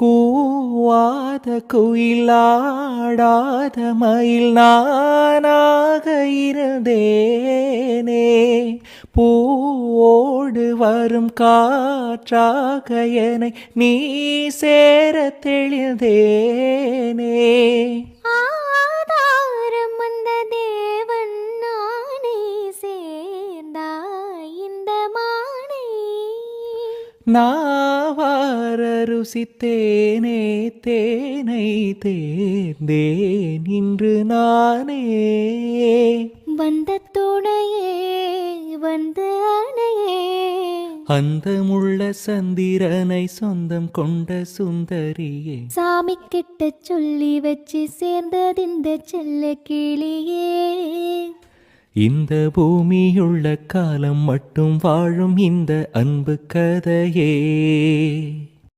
கூவாத குயிலாடாத மயில் நானாக இருந்தேனே. பூவோடு வரும் காற்றாக என்னை நீ சேர தெளிந்தேனே. ஆதாரம் அந்த தேவன் நானே சேர்ந்தாய் இந்த மானை. நாவார ருசித்தேனே தேனை தேர்ந்தேன் இன்று நானே. வந்த துணையே வந்து அணையே, அந்தமுள்ள சந்திரனை சொந்தம் கொண்ட சுந்தரியே. சாமி கிட்ட சொல்லி வச்சு சேர்ந்ததிந்த செல்ல கிளியே. இந்த பூமியுள்ள காலம் மட்டும் வாழும் இந்த அன்பு கதையே.